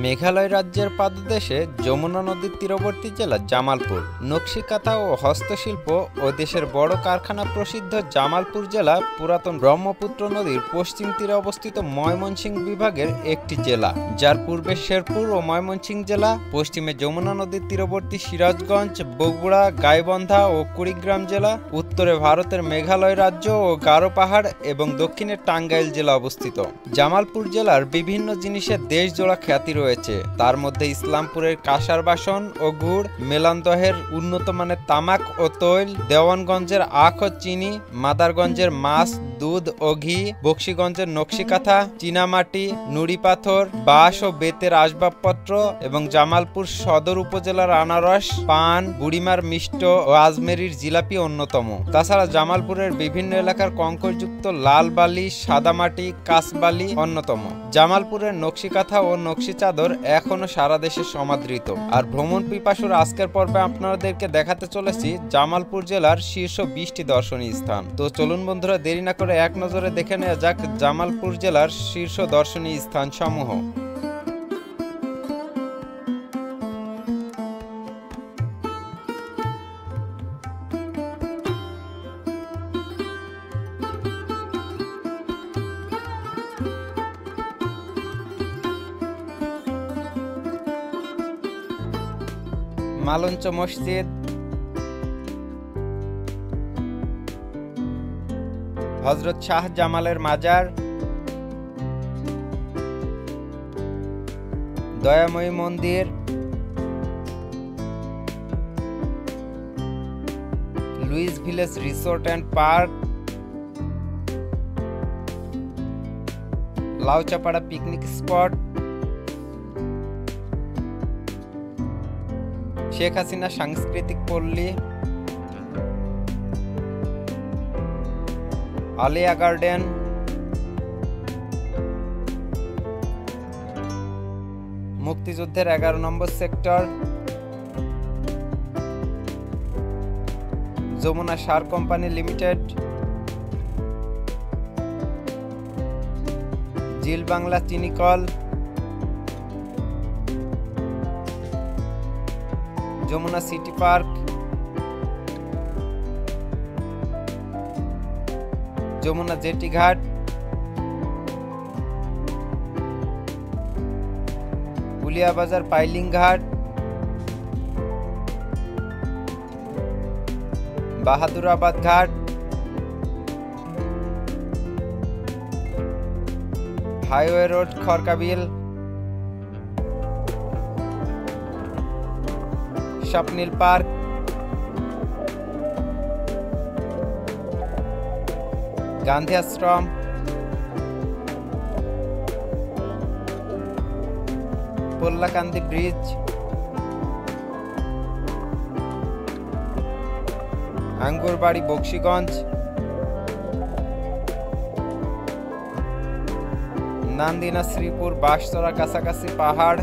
মেঘালয় রাজ্যের পাদদেশে যমুনা নদীর তীরবর্তী জেলা জামালপুর। নকশিকাঁথা ও হস্তশিল্প ও দেশের বড় কারখানা প্রসিদ্ধ জামালপুর জেলা পুরাতন ব্রহ্মপুত্র নদীর পশ্চিম তীরে অবস্থিত ময়মনসিংহ বিভাগের একটি জেলা, যার পূর্বে শেরপুর ও ময়মনসিংহ জেলা, পশ্চিমে যমুনা নদীর তীরবর্তী সিরাজগঞ্জ, বগুড়া, গাইবান্ধা ও কুড়িগ্রাম জেলা, উত্তরে ভারতের মেঘালয় রাজ্য ও গারো পাহাড় এবং দক্ষিণে টাঙ্গাইল জেলা অবস্থিত। জামালপুর জেলার বিভিন্ন জিনিসের দেশজোড়া খ্যাতি রয়েছে, তার মধ্যে ইসলামপুরের কাঁসার বাসন ও গুড়, মেলান্দহের উন্নত মানের তামাক ও তৈল, দেওয়ানগঞ্জের আখ ও চিনি, মাদারগঞ্জের মাছ, দুধ ও ঘি, বক্সিগঞ্জের নকশিকাঁথা, চীনামাটি, নুড়ি পাথর, বাঁশ ও বেতের আসবাবপত্র এবং জামালপুর সদর উপজেলার আনারস, পান, বুড়িমার মিষ্ট ও আজমেরির জিলাপি অন্যতম। তাছাড়া জামালপুরের বিভিন্ন এলাকার কঙ্করযুক্ত লাল বালি, সাদা মাটি, কাঁচবালি অন্যতম। জামালপুরের নকশিকাঁথা ও নকশি চাদর এখনো সারা দেশে সমাদৃত। আর ভ্রমণ পিপাসুর আজকের পর্বে আপনাদেরকে দেখাতে চলেছি জামালপুর জেলার শীর্ষ 20টি দর্শনীয় স্থান। তো চলুন বন্ধুরা, দেরি না করে এক নজরে দেখে নেওয়া যাক জামালপুর জেলার শীর্ষ দর্শনীয় স্থান সমূহ। মালঞ্চ মসজিদ, হযরত শাহ জামালের মাজার, দয়াময়ী মন্দির, Lewis village resort and park, Lauchapara picnic spot, Sheikh Hasina সাংস্কৃতিক পল্লী, আলিয়া গার্ডেন, মুক্তিযুদ্ধের 11 নম্বর সেক্টর, যমুনা সার কোম্পানি লিমিটেড, জিল বাংলা চিনিকল, Jamuna city park, Jamuna jetty ghat, Pulia বাজার piling ghat, Bahadurabad ghat, highway road Kharkabil, Swapnil park, Gandhi ashram, Pollakandi bridge, Angurbari Bakshiganj, Nandina Sreepur Banshtola কাছাকাছি পাহাড়,